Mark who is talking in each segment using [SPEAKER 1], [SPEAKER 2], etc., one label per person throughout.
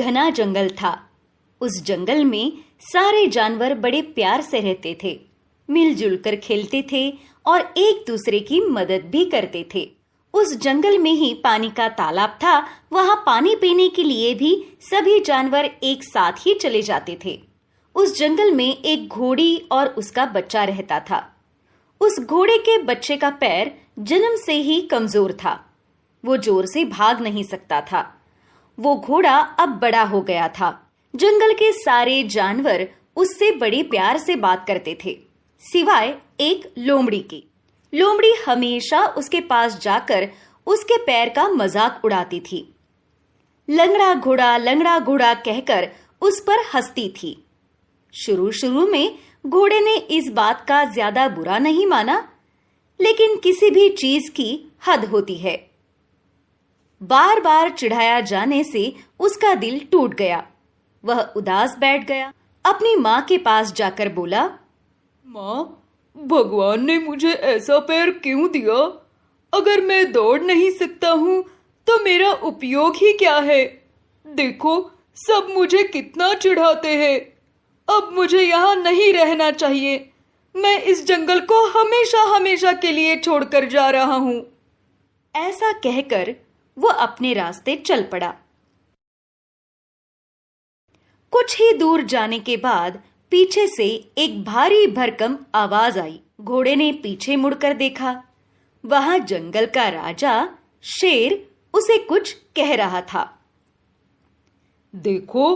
[SPEAKER 1] घना जंगल था। उस जंगल में सारे जानवर बड़े प्यार से रहते थे, मिलजुल कर खेलते थे और एक दूसरे की मदद भी करते थे। उस जंगल में ही पानी का तालाब था। वहां पानी पीने के लिए भी सभी जानवर एक साथ ही चले जाते थे। उस जंगल में एक घोड़ी और उसका बच्चा रहता था। उस घोड़े के बच्चे का पैर जन्म से ही कमजोर था। वो जोर से भाग नहीं सकता था। वो घोड़ा अब बड़ा हो गया था। जंगल के सारे जानवर उससे बड़े प्यार से बात करते थे, सिवाय एक लोमड़ी की। लोमड़ी हमेशा उसके पास जाकर उसके पैर का मजाक उड़ाती थी। लंगड़ा घोड़ा कहकर उस पर हंसती थी। शुरू में घोड़े ने इस बात का ज्यादा बुरा नहीं माना, लेकिन किसी भी चीज की हद होती है। बार बार चिढ़ाया जाने से उसका दिल टूट गया। वह उदास बैठ गया। अपनी माँ के पास जाकर बोला,
[SPEAKER 2] माँ, भगवान ने मुझे ऐसा पैर क्यों दिया? अगर मैं दौड़ नहीं सकता हूँ तो मेरा उपयोग ही क्या है? देखो, सब मुझे कितना चिढ़ाते हैं। अब मुझे यहाँ नहीं रहना चाहिए। मैं इस जंगल को हमेशा हमेशा के लिए छोड़कर जा रहा हूँ।
[SPEAKER 1] ऐसा कहकर वो अपने रास्ते चल पड़ा। कुछ ही दूर जाने के बाद पीछे से एक भारी भरकम आवाज आई। घोड़े ने पीछे मुड़कर देखा। वहां जंगल का राजा शेर उसे कुछ कह रहा था।
[SPEAKER 2] देखो,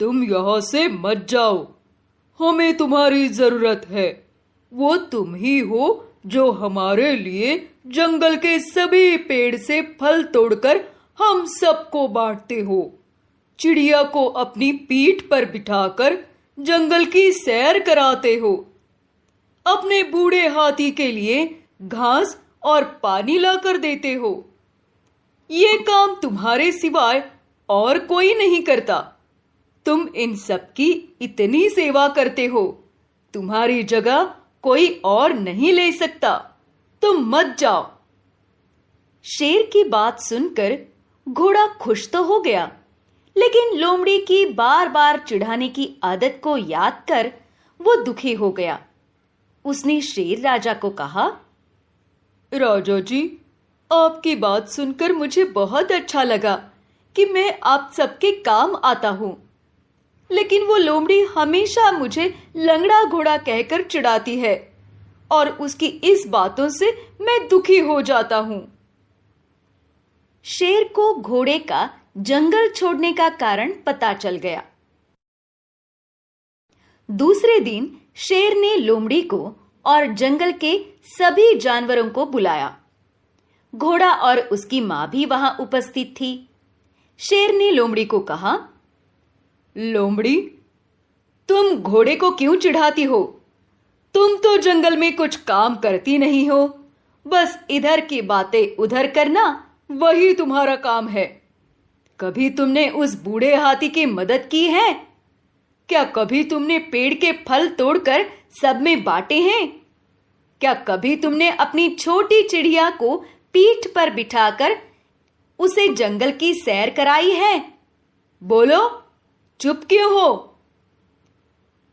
[SPEAKER 2] तुम यहाँ से मत जाओ। हमें तुम्हारी जरूरत है। वो तुम ही हो जो हमारे लिए जंगल के सभी पेड़ से फल तोड़कर हम सबको बांटते हो। चिड़िया को अपनी पीठ पर बिठाकर जंगल की सैर कराते हो। अपने बूढ़े हाथी के लिए घास और पानी लाकर देते हो। ये काम तुम्हारे सिवाय और कोई नहीं करता। तुम इन सब की इतनी सेवा करते हो, तुम्हारी जगह कोई और नहीं ले सकता। तुम मत जाओ।
[SPEAKER 1] शेर की बात सुनकर घोड़ा खुश तो हो गया, लेकिन लोमड़ी की बार बार चिढ़ाने की आदत को याद कर वो दुखी हो गया। उसने शेर राजा को कहा,
[SPEAKER 2] राजा जी, आपकी बात सुनकर मुझे बहुत अच्छा लगा कि मैं आप सबके काम आता हूँ, लेकिन वो लोमड़ी हमेशा मुझे लंगड़ा घोड़ा कहकर चिढ़ाती है और उसकी इस बातों से मैं दुखी हो जाता हूँ।
[SPEAKER 1] शेर को घोड़े का जंगल छोड़ने का कारण पता चल गया। दूसरे दिन शेर ने लोमड़ी को और जंगल के सभी जानवरों को बुलाया। घोड़ा और उसकी मां भी वहां उपस्थित थी। शेर ने लोमड़ी को कहा,
[SPEAKER 2] लोमड़ी, तुम घोड़े को क्यों चिढ़ाती हो? तुम तो जंगल में कुछ काम करती नहीं हो। बस इधर की बातें उधर करना, वही तुम्हारा काम है। कभी तुमने उस बूढ़े हाथी की मदद की है? क्या कभी तुमने पेड़ के फल तोड़कर सब में बांटे हैं? क्या कभी तुमने अपनी छोटी चिड़िया को पीठ पर बिठाकर उसे जंगल की सैर कराई है? बोलो, चुप क्यों हो?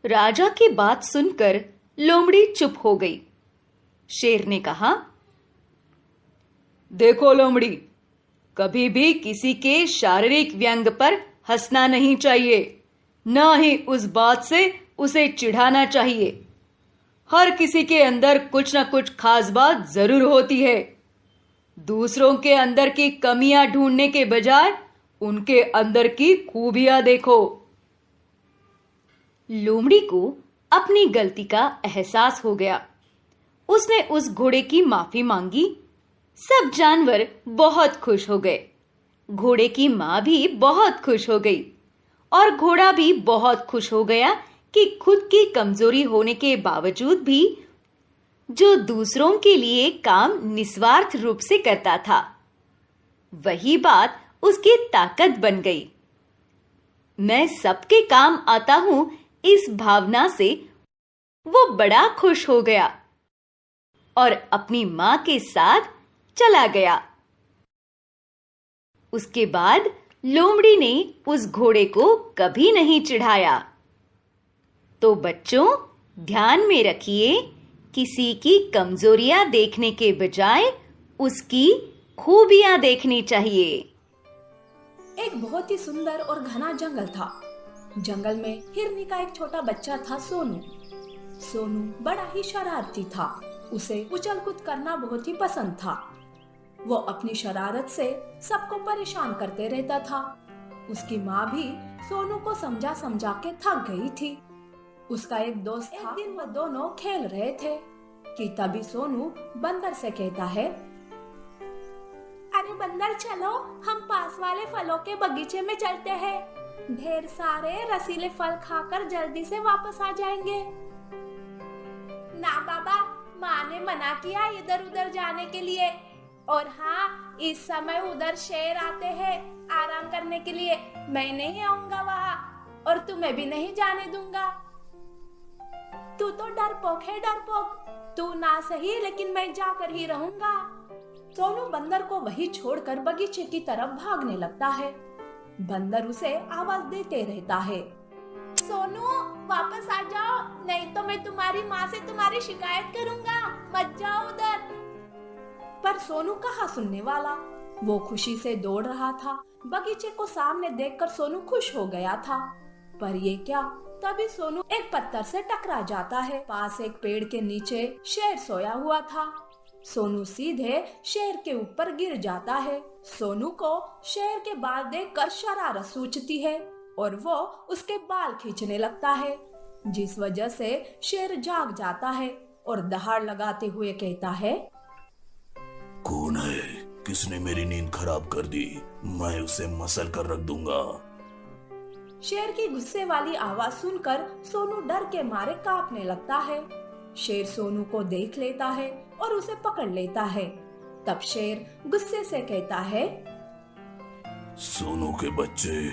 [SPEAKER 1] राजा की बात सुनकर लोमड़ी चुप हो गई। शेर ने कहा,
[SPEAKER 2] देखो लोमड़ी, कभी भी किसी के शारीरिक व्यंग पर हंसना नहीं चाहिए, ना ही उस बात से उसे चिढ़ाना चाहिए। हर किसी के अंदर कुछ ना कुछ खास बात जरूर होती है। दूसरों के अंदर की कमियां ढूंढने के बजाय उनके अंदर की खूबियां देखो।
[SPEAKER 1] लोमड़ी को अपनी गलती का एहसास हो गया। उसने उस घोड़े की माफी मांगी। सब जानवर बहुत खुश हो गए। घोड़े की मां भी बहुत खुश हो गई और घोड़ा भी बहुत खुश हो गया कि खुद की कमजोरी होने के बावजूद भी जो दूसरों के लिए काम निस्वार्थ रूप से करता था, वही बात उसकी ताकत बन गई। मैं सबके काम आता हूं, इस भावना से वो बड़ा खुश हो गया और अपनी मां के साथ चला गया। उसके बाद लोमड़ी ने उस घोड़े को कभी नहीं चिढ़ाया। तो बच्चों, ध्यान में रखिए, किसी की कमजोरियां देखने के बजाय उसकी खूबियां देखनी चाहिए।
[SPEAKER 3] एक बहुत ही सुंदर और घना जंगल था। जंगल में हिरनी का एक छोटा बच्चा था, सोनू। सोनू बड़ा ही शरारती था। उसे उछल कूद करना बहुत ही पसंद था। वो अपनी शरारत से सबको परेशान करते रहता था। उसकी माँ भी सोनू को समझा समझा के थक गई थी। उसका एक दोस्त था। एक दिन वो दोनों खेल रहे थे कि तभी सोनू बंदर से कहता है, अरे बंदर, चलो हम पास वाले फलों के बगीचे में चलते हैं। ढेर सारे रसीले फल खाकर जल्दी से वापस आ जाएंगे। ना बाबा, माँ ने मना किया इधर उधर जाने के लिए। और हाँ, इस समय उधर शेर आते हैं आराम करने के लिए। मैं नहीं आऊंगा वहाँ और तुम्हें भी नहीं जाने दूंगा। तू तो डरपोक है, डरपोक। तू ना सही, लेकिन मैं जाकर ही रहूंगा। सोनू बंदर को वहीं छोड़कर बगीचे की तरफ भागने लगता है। बंदर उसे आवाज देते रहता है, सोनू वापस आ जाओ, नहीं तो मैं तुम्हारी माँ से तुम्हारी शिकायत करूंगा। मत जाओ उधर। पर सोनू कहाँ सुनने वाला। वो खुशी से दौड़ रहा था। बगीचे को सामने देखकर सोनू खुश हो गया था। पर ये क्या, तभी सोनू एक पत्थर से टकरा जाता है। पास एक पेड़ के नीचे शेर सोया हुआ था। सोनू सीधे शेर के ऊपर गिर जाता है। सोनू को शेर के बाल देखकर शरारत सूझती है और वो उसके बाल खींचने लगता है, जिस वजह से शेर जाग जाता है और दहाड़ लगाते हुए कहता है,
[SPEAKER 4] कौन है? किसने मेरी नींद खराब कर दी? मैं उसे मसल कर रख दूंगा।
[SPEAKER 3] शेर की गुस्से वाली आवाज सुनकर सोनू डर के मारे कांपने लगता है। शेर सोनू को देख लेता है और उसे पकड़ लेता है। तब शेर गुस्से से कहता है,
[SPEAKER 4] सोनू के बच्चे,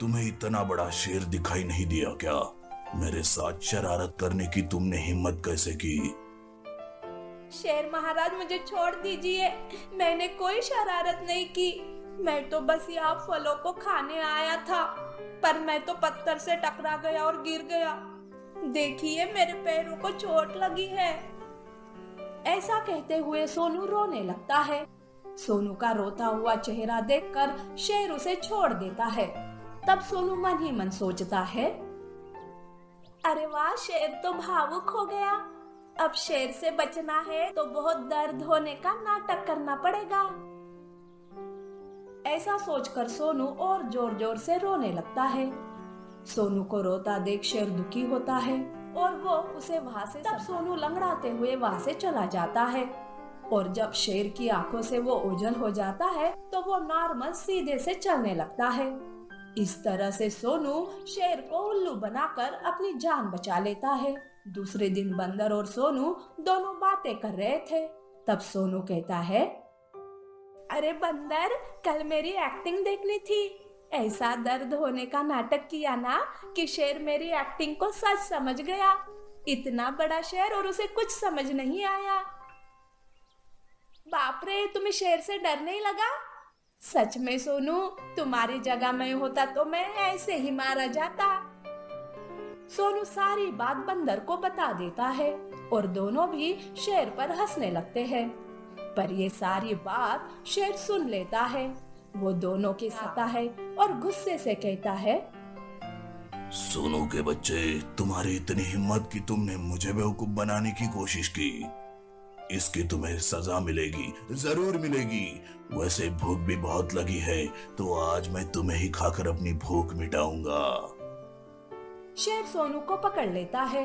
[SPEAKER 4] तुम्हें इतना बड़ा शेर दिखाई नहीं दिया क्या? मेरे साथ शरारत करने की तुमने हिम्मत कैसे की?
[SPEAKER 3] शेर महाराज, मुझे छोड़ दीजिए। मैंने कोई शरारत नहीं की। मैं तो बस यहाँ फलों को खाने आया था, पर मैं तो पत्थर से टकरा गया और गिर गया। देखिए, मेरे पैरों को चोट लगी है। ऐसा कहते हुए सोनू रोने लगता है। सोनू का रोता हुआ चेहरा देखकर शेर उसे छोड़ देता है। तब सोनू मन ही मन सोचता है, अरे वाह, शेर तो भावुक हो गया। अब शेर से बचना है तो बहुत दर्द होने का नाटक करना पड़ेगा। ऐसा सोचकर सोनू और जोर जोर से रोने लगता है। सोनू को रोता देख शेर दुखी होता है और वो उसे वहाँ से तब सोनू लंगड़ाते हुए वहाँ से चला जाता है। और जब शेर की आंखों से वो ओझल हो जाता है तो वो नॉर्मल सीधे से चलने लगता है। इस तरह से सोनू शेर को उल्लू बनाकर अपनी जान बचा लेता है। दूसरे दिन बंदर और सोनू दोनों बातें कर रहे थे। तब सोनू कहता है, अरे बंदर, कल मेरी एक्टिंग देखनी थी। ऐसा दर्द होने का नाटक किया ना कि शेर मेरी एक्टिंग को सच समझ गया। इतना बड़ा शेर और उसे कुछ समझ नहीं आया। बाप रे, तुम्हें शेर से डर नहीं लगा? सच में सोनू, तुम्हारी जगह मैं होता तो मैं ऐसे ही मारा जाता। सोनू सारी बात बंदर को बता देता है और दोनों भी शेर पर हंसने लगते हैं। पर ये सारी बात शेर सुन लेता है। वो दोनों के साथ है और गुस्से से कहता है,
[SPEAKER 4] सोनू के बच्चे, तुम्हारी इतनी हिम्मत कि तुमने मुझे बेवकूफ बनाने की कोशिश की। इसकी तुम्हें सजा मिलेगी, जरूर मिलेगी। वैसे भूख भी बहुत लगी है, तो आज मैं तुम्हें ही खाकर अपनी भूख मिटाऊंगा।
[SPEAKER 3] शेर सोनू को पकड़ लेता है।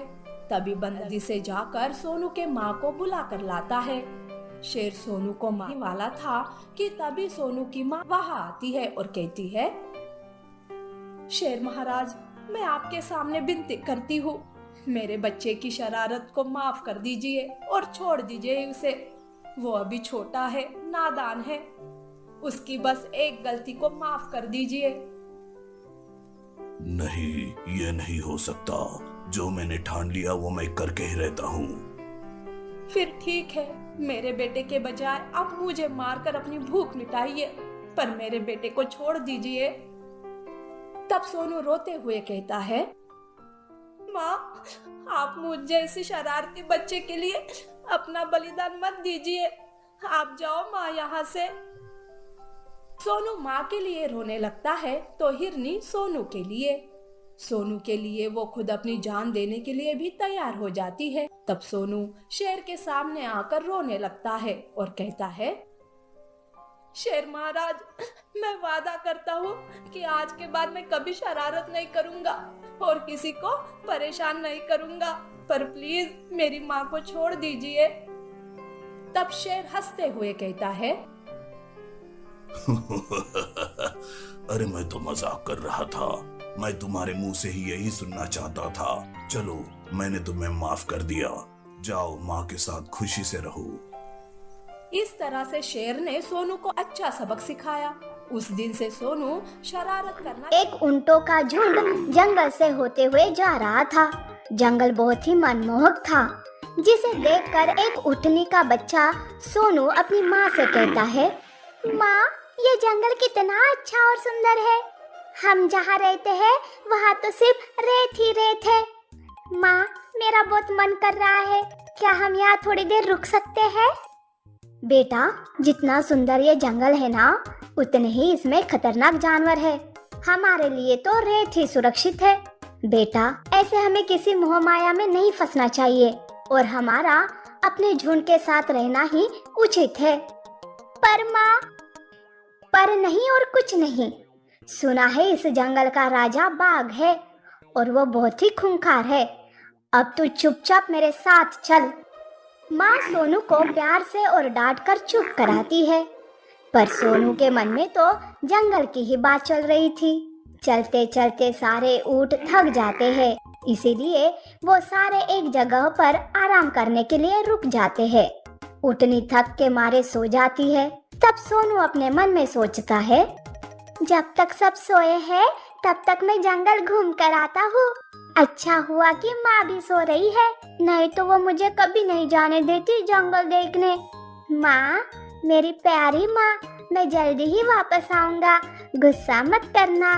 [SPEAKER 3] तभी बंदर से जाकर सोनू के माँ को बुला कर लाता है। शेर सोनू को मारने वाला था कि तभी सोनू की माँ वहाँ आती है और कहती है, शेर महाराज, मैं आपके सामने विनती करती हूँ, मेरे बच्चे की शरारत को माफ कर दीजिए और छोड़ दीजिए उसे। वो अभी छोटा है, नादान है। उसकी बस एक गलती को माफ कर दीजिए।
[SPEAKER 4] नहीं, ये नहीं हो सकता। जो मैंने ठान लिया वो मैं करके ही रहता हूँ।
[SPEAKER 3] फिर ठीक है, मेरे बेटे के बजाय आप मुझे मारकर अपनी भूख मिटाइए, पर मेरे बेटे को छोड़ दीजिए। तब सोनू रोते हुए कहता है, माँ, आप मुझ जैसे शरारती बच्चे के लिए अपना बलिदान मत दीजिए। आप जाओ माँ यहाँ से। सोनू माँ के लिए रोने लगता है तो हिरनी सोनू के लिए वो खुद अपनी जान देने के लिए भी तैयार हो जाती है। तब सोनू शेर के सामने आकर रोने लगता है और कहता है, शेर महाराज, मैं वादा करता हूँ कि आज के बाद मैं कभी शरारत नहीं करूँगा और किसी को परेशान नहीं करूँगा, पर प्लीज मेरी माँ को छोड़ दीजिए। तब शेर हंसते हुए कहता है,
[SPEAKER 4] अरे मैं तो मजाक कर रहा था, मैं तुम्हारे मुंह से ही यही सुनना चाहता था। चलो, मैंने तुम्हें माफ कर दिया, जाओ माँ के साथ खुशी से रहो।
[SPEAKER 3] इस तरह से शेर ने सोनू को अच्छा सबक सिखाया। उस दिन से सोनू शरारत करना।
[SPEAKER 5] एक ऊंटों का झुंड जंगल से होते हुए जा रहा था। जंगल बहुत ही मनमोहक था, जिसे देखकर एक ऊँटनी का बच्चा सोनू अपनी माँ से कहता है, माँ, ये जंगल कितना अच्छा और सुंदर है। हम जहाँ रहते हैं वहाँ तो सिर्फ रेत ही रेत है। माँ, मेरा बहुत मन कर रहा है, क्या हम यहाँ थोड़ी देर रुक सकते हैं? बेटा, जितना सुंदर ये जंगल है ना, उतने ही इसमें खतरनाक जानवर है। हमारे लिए तो रेत ही सुरक्षित है। बेटा, ऐसे हमें किसी मोह माया में नहीं फंसना चाहिए और हमारा अपने झुंड के साथ रहना ही उचित है। पर माँ, पर नहीं और कुछ नहीं। सुना है इस जंगल का राजा बाघ है और वो बहुत ही खूंखार है। अब तू चुपचाप मेरे साथ चल। माँ सोनू को प्यार से और डांट कर चुप कराती है, पर सोनू के मन में तो जंगल की ही बात चल रही थी। चलते चलते सारे ऊँट थक जाते हैं, इसीलिए वो सारे एक जगह पर आराम करने के लिए रुक जाते हैं। ऊँटनी थक के मारे सो जाती है। तब सोनू अपने मन में सोचता है, जब तक सब सोए हैं तब तक मैं जंगल घूम कर आता हूँ। अच्छा हुआ कि माँ भी सो रही है, नहीं तो वो मुझे कभी नहीं जाने देती जंगल देखने। माँ, मेरी प्यारी माँ, मैं जल्दी ही वापस आऊंगा, गुस्सा मत करना।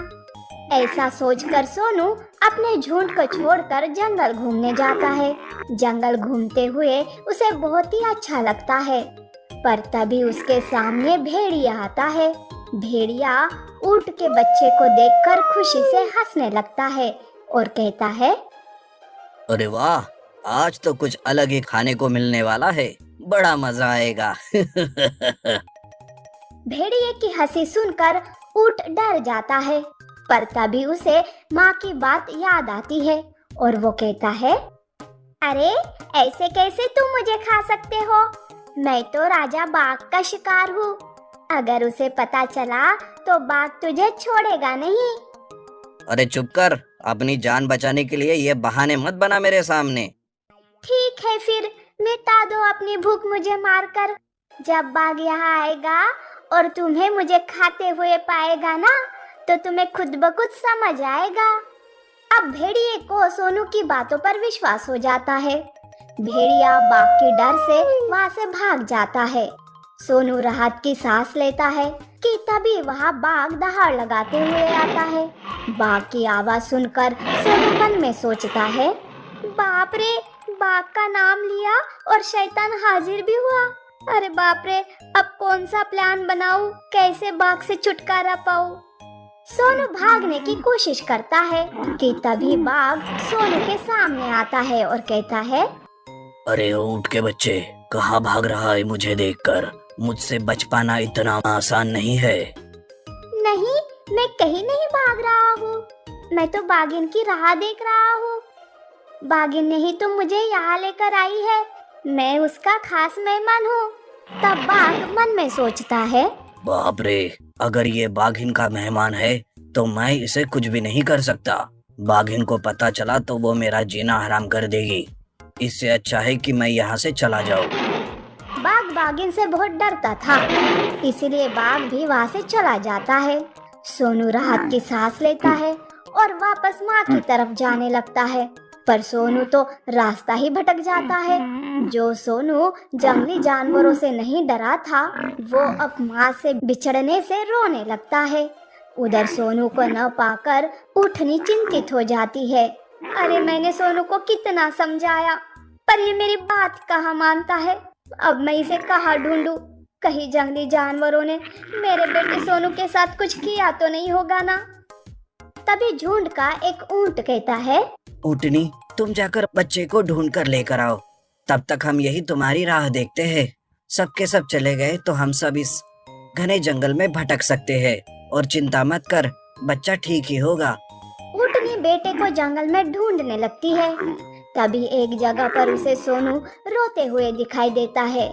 [SPEAKER 5] ऐसा सोचकर सोनू अपने झुंड को छोड़कर जंगल घूमने जाता है। जंगल घूमते हुए उसे बहुत ही अच्छा लगता है, पर तभी उसके सामने भेड़िया आता है। भेड़िया ऊँट के बच्चे को देखकर खुशी से हंसने लगता है और कहता है,
[SPEAKER 6] अरे वाह, आज तो कुछ अलग ही खाने को मिलने वाला है, बड़ा मजा आएगा।
[SPEAKER 5] भेड़िए की हंसी सुनकर ऊँट डर जाता है, पर तभी उसे माँ की बात याद आती है और वो कहता है, अरे ऐसे कैसे तुम मुझे खा सकते हो? मैं तो राजा बाघ का शिकार हूँ। अगर उसे पता चला तो बाघ तुझे छोड़ेगा नहीं।
[SPEAKER 6] अरे चुप कर, अपनी जान बचाने के लिए ये बहाने मत बना मेरे सामने।
[SPEAKER 5] ठीक है, फिर मिटा दो अपनी भूख मुझे मारकर। जब बाघ यहाँ आएगा और तुम्हें मुझे खाते हुए पाएगा ना, तो तुम्हें खुद ब खुद समझ आएगा। अब भेड़िए को सोनू की बातों पर विश्वास हो जाता है। भेड़िया बाघ के डर से वहाँ से भाग जाता है। सोनू राहत की सांस लेता है कि तभी वहाँ बाघ दहाड़ लगाते हुए आता है। बाघ की आवाज सुनकर सोनू मन में सोचता है, बाप रे, बाघ का नाम लिया और शैतान हाजिर भी हुआ। अरे बाप रे, अब कौन सा प्लान बनाऊं, कैसे बाघ से छुटकारा पाऊं? सोनू भागने की कोशिश करता है कि तभी बाघ सोनू के सामने आता है और कहता है,
[SPEAKER 6] अरे ऊँट के बच्चे, कहाँ भाग रहा है मुझे देखकर? मुझसे बच पाना इतना आसान नहीं है।
[SPEAKER 5] नहीं, मैं कहीं नहीं भाग रहा हूँ, मैं तो बाघिन की राह देख रहा हूँ। बाघिन ने ही तो मुझे यहाँ लेकर आई है, मैं उसका खास मेहमान हूँ। तब बाघ मन में सोचता है,
[SPEAKER 6] बाप रे, अगर ये बाघिन का मेहमान है तो मैं इसे कुछ भी नहीं कर सकता। बाघिन को पता चला तो वो मेरा जीना हराम कर देगी। इससे अच्छा है कि मैं यहाँ से चला जाऊँ।
[SPEAKER 5] बाघ बाघिन से बहुत डरता था, इसीलिए बाघ भी वहाँ से चला जाता है। सोनू राहत की सांस लेता है और वापस माँ की तरफ जाने लगता है, पर सोनू तो रास्ता ही भटक जाता है। जो सोनू जंगली जानवरों से नहीं डरा था, वो अब माँ से बिछड़ने से रोने लगता है। उधर सोनू को न पाकर उठनी चिंतित हो जाती है। अरे मैंने सोनू को कितना समझाया, पर ये मेरी बात कहाँ मानता है। अब मैं इसे कहाँ ढूंढूं? कहीं जंगली जानवरों ने मेरे बेटे सोनू के साथ कुछ किया तो नहीं होगा ना। तभी झुंड का एक ऊंट कहता है,
[SPEAKER 6] ऊँटनी, तुम जाकर बच्चे को ढूंढ कर लेकर आओ, तब तक हम यही तुम्हारी राह देखते हैं। सबके सब चले गए तो हम सब इस घने जंगल में भटक सकते हैं, और चिंता मत कर, बच्चा ठीक ही होगा।
[SPEAKER 5] ऊँटनी बेटे को जंगल में ढूंढने लगती है। तभी एक जगह पर उसे सोनू रोते हुए दिखाई देता है।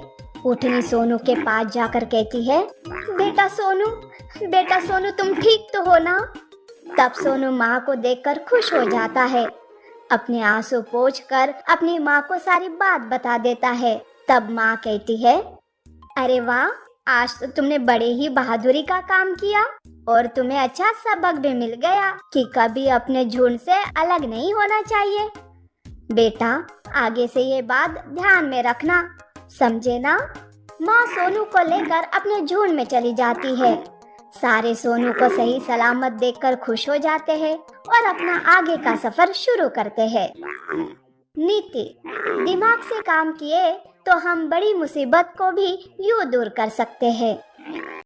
[SPEAKER 5] ऊँटनी सोनू के पास जाकर कहती है, बेटा सोनू तुम ठीक तो हो ना? तब सोनू माँ को देखकर खुश हो जाता है। अपने आंसू पोंछकर अपनी माँ को सारी बात बता देता है। तब माँ कहती है, अरे वाह, आज तो तुमने बड़े ही बहादुरी का काम किया, और तुम्हें अच्छा सबक भी मिल गया कि कभी अपने झुंड से अलग नहीं होना चाहिए। बेटा, आगे से ये बात ध्यान में रखना, समझे ना? माँ सोनू को लेकर अपने झुंड में चली जाती है। सारे सोनू को सही सलामत देखकर खुश हो जाते हैं और अपना आगे का सफर शुरू करते हैं। नीति: दिमाग से काम किए तो हम बड़ी मुसीबत को भी यूं दूर कर सकते हैं।